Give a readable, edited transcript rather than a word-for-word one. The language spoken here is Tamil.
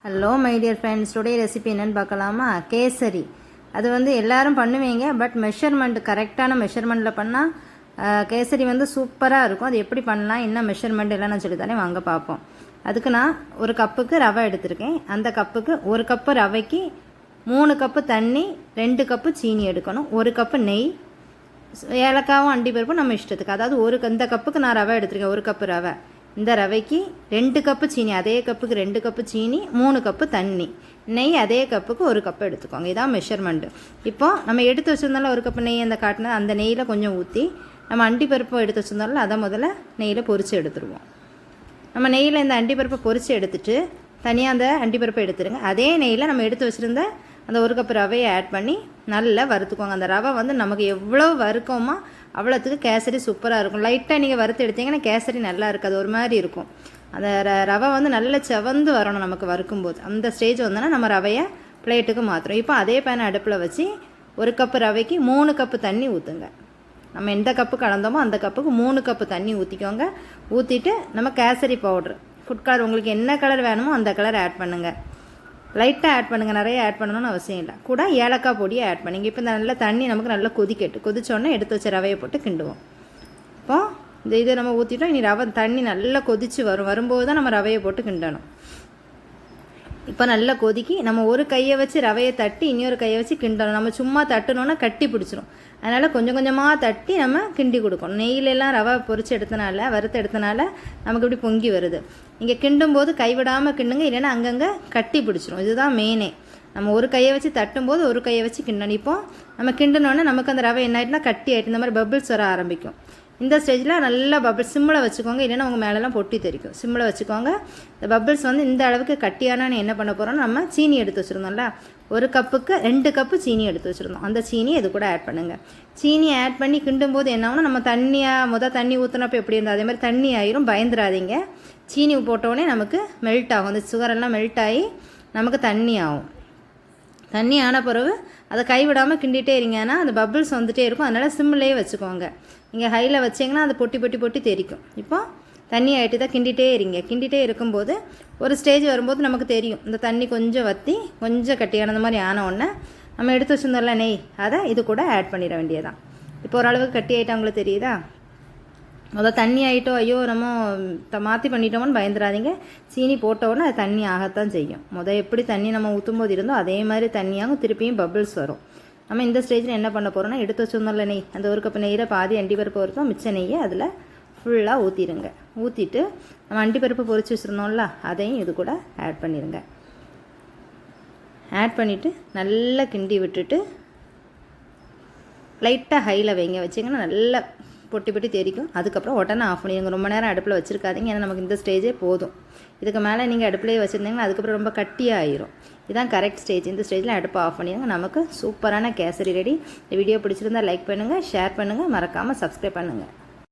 Hello my dear friends, today recipe என்னென்னு பார்க்கலாமா? கேசரி. அது எல்லோரும் பண்ணுவீங்க, பட் மெஷர்மெண்ட் கரெக்டான மெஷர்மெண்ட்டில் பண்ணால் கேசரி சூப்பராக இருக்கும். அது எப்படி பண்ணலாம், என்ன மெஷர்மெண்ட் எல்லாம் நான் சொல்லித்தானே, வாங்க பார்ப்போம். அதுக்கு நான் ஒரு கப்புக்கு ரவை எடுத்திருக்கேன். அந்த கப்புக்கு ஒரு கப்பு ரவைக்கு 3 கப்பு தண்ணி, 2 கப்பு சீனி எடுக்கணும், 1 கப்பு நெய், ஏலக்காவும் அண்டிப்பருப்பும் நம்ம இஷ்டத்துக்கு. அதாவது இந்த கப்புக்கு நான் ரவை எடுத்திருக்கேன், 1 கப்பு ரவை. இந்த ரவைக்கு 2 கப்பு சீனி, அதே கப்புக்கு 2 கப்பு சீனி, 3 கப்பு தண்ணி, நெய் அதே கப்புக்கு 1 கப்பு எடுத்துக்கோங்க. இதான் மெஷர்மெண்ட்டு. இப்போ நம்ம எடுத்து வச்சுருந்தாலும் 1 கப்பு நெய் அந்த காட்டின அந்த நெய்யில் கொஞ்சம் ஊற்றி நம்ம அண்டிப்பருப்பை எடுத்து வச்சுருந்தாலும் அதை முதல்ல நெய்யில் பொரித்து எடுத்துருவோம். நம்ம நெய்யில் இந்த அண்டிப்பருப்பை பொரித்து எடுத்துகிட்டு தனியாக அந்த அண்டிப்பருப்பை எடுத்துருங்க. அதே நெய்யில் நம்ம எடுத்து வச்சுருந்த அந்த 1 கப்பு ரவையை ஆட் பண்ணி நல்லா வறுத்துக்கோங்க. அந்த ரவை நமக்கு எவ்வளோ வறுக்கோமோ அவ்வளோத்துக்கு கேசரி சூப்பராக இருக்கும். லைட்டாக நீங்கள் வறுத்து எடுத்தீங்கன்னா கேசரி நல்லா இருக்காது, ஒரு மாதிரி இருக்கும். அந்த ரவை நல்லா செவந்து வரணும் நமக்கு வறுக்கும்போது. அந்த ஸ்டேஜ் வந்தோன்னா நம்ம ரவையை பிளேட்டுக்கு மாற்றுறோம். இப்போ அதே பேனை அடுப்பில் வச்சு 1 கப்பு ரவைக்கு 3 கப்பு தண்ணி ஊற்றுங்க. நம்ம எந்த கப்பு கலந்தோமோ அந்த கப்புக்கு 3 கப்பு தண்ணி ஊற்றிக்கோங்க. ஊற்றிட்டு நம்ம கேசரி பவுட்ரு, ஃபுட் கலர், உங்களுக்கு என்ன கலர் வேணுமோ அந்த கலர் ஆட் பண்ணுங்கள். லைட்டாக ஆட் பண்ணுங்கள், நிறைய ஆட் பண்ணணும்னு அவசியம் இல்லை. கூட ஏலக்காய் பொடியை ஆட் பண்ணிங்க. இப்போ இந்த நல்ல தண்ணி நமக்கு நல்லா கொதிச்சோடனே எடுத்து வச்ச ரவையை போட்டு கிண்டுவோம். இப்போது இதை நம்ம ஊற்றிட்டோம். இனி தண்ணி நல்லா கொதித்து வரும்போது தான் நம்ம ரவையை போட்டு கிண்டணும். இப்போ நல்லா கொதிக்கி நம்ம ஒரு கையை வச்சு ரவையை தட்டி இன்னொரு கையை வச்சு கிண்டணும். நம்ம சும்மா தட்டணுன்னா கட்டி பிடிச்சிரும். அதனால் கொஞ்சம் கொஞ்சமாக தட்டி நம்ம கிண்டி கொடுக்கணும். நெய்யிலெல்லாம் ரவை பொரித்து எடுத்தனால, வறுத்து எடுத்தனால நமக்கு இப்படி பொங்கி வருது. இங்கே கிண்டும்போது கைவிடாமல் கிண்டுங்க, இல்லைன்னா அங்கங்கே கட்டி பிடிச்சிரும். இதுதான் மெயினே. நம்ம ஒரு கையை வச்சு தட்டும்போது ஒரு கையை வச்சு கிண்டணும். இப்போ நம்ம கிண்டினோன்னே நமக்கு அந்த ரவை என்ன ஆகிட்டுனா கட்டி ஆகிட்டு இந்த மாதிரி பபிள்ஸ் வர ஆரம்பிக்கும். இந்த ஸ்டேஜில் நல்லா பபிள்ஸ் சிம்மில் வச்சுக்கோங்க, இல்லைன்னா உங்கள் மேலெலாம் பொட்டி தெரிக்கும். சிம்மில் வச்சுக்கோங்க. இந்த பபிள்ஸ் இந்த அளவுக்கு கட்டியானா என்ன பண்ண போகிறோம்னா, நம்ம சீனி எடுத்து வச்சுருந்தோம்ல, 1 கப்புக்கு 2 கப்பு சீனி எடுத்து வச்சுருந்தோம். அந்த சீனி இது கூட ஆட் பண்ணுங்கள். சீனி ஆட் பண்ணி கிண்டும்போது என்ன ஆகும்னா, நம்ம தண்ணி ஊற்றினப்போ எப்படி இருந்தோம் அதே மாதிரி தண்ணி ஆயிரும். பயந்துடாதீங்க. சீனி போட்டோடனே நமக்கு மெல்ட் ஆகும். அந்த சுகரெல்லாம் மெல்ட் ஆகி நமக்கு தண்ணி ஆகும். தண்ணி ஆன பிறகு அதை கைவிடாமல் கிண்டிகிட்டே இருங்கன்னா அந்த பபிள்ஸ் வந்துகிட்டே இருக்கும். அதனால் சிம்மிலேயே வச்சுக்கோங்க. நீங்கள் ஹையில் வச்சிங்கன்னா அது பொட்டி தெரிக்கும். இப்போ தண்ணி ஆகிட்டு தான் கிண்டிகிட்டே இருக்கும்போது ஒரு ஸ்டேஜ் வரும்போது நமக்கு தெரியும். இந்த தண்ணி கொஞ்சம் வற்றி கொஞ்சம் கட்டியானது மாதிரி ஆன உடனே நம்ம எடுத்து வச்சுருந்தோம்ல நெய், அதை இது கூட ஆட் பண்ணிட வேண்டியதான். இப்போ ஓரளவுக்கு கட்டி ஆகிட்டா உங்களுக்கு தெரியுதா? முதல் தண்ணி ஆகிட்டோம், ஐயோ நம்ம மாற்றி பண்ணிட்டோமோன்னு பயந்துடாதீங்க. சீனி போட்டோன்னே அது தண்ணி ஆகத்தான் செய்யும். எப்படி தண்ணி நம்ம ஊற்றும்போது இருந்தோ அதே மாதிரி தண்ணியாகும், திருப்பியும் பபிள்ஸ் வரும். நம்ம இந்த ஸ்டேஜில் என்ன பண்ண போகிறோம்னா, எடுத்து வச்சுருந்தோம்ல நெய், அந்த 1 கப்பு நெய்யில் பாதி அண்டிப்பருப்பு வறுத்தோம், மிச்ச நெய்யை அதில் ஃபுல்லாக ஊற்றிடுங்க. ஊற்றிட்டு நம்ம அண்டிப்பருப்பு பொரிச்சு வச்சுருந்தோம்ல அதையும் இது கூட ஆட் பண்ணிடுங்க. ஆட் பண்ணிவிட்டு நல்லா கிண்டி விட்டுட்டு லைட்டாக ஹையில் வச்சிங்கன்னா நல்லா பொட்டி தெரிக்கும். அதுக்கப்புறம் உடனே ஆஃப் பண்ணிடுங்க. ரொம்ப நேரம் அடுப்பில் வச்சுருக்காதீங்க, ஏன்னா நமக்கு இந்த ஸ்டேஜே போதும். இதுக்கு மேலே நீங்கள் அடுப்பிலே வச்சுருந்தீங்கன்னா அதுக்கப்புறம் ரொம்ப கட்டியாக ஆயிரும். இதுதான் கரெக்ட் ஸ்டேஜ். இந்த ஸ்டேஜில் அடுப்பை ஆஃப் பண்ணிடுங்க. நமக்கு சூப்பரான கேசரி ரெடி. இந்த வீடியோ பிடிச்சிருந்தால் லைக் பண்ணுங்கள், ஷேர் பண்ணுங்கள், மறக்காமல் சப்ஸ்கிரைப் பண்ணுங்கள்.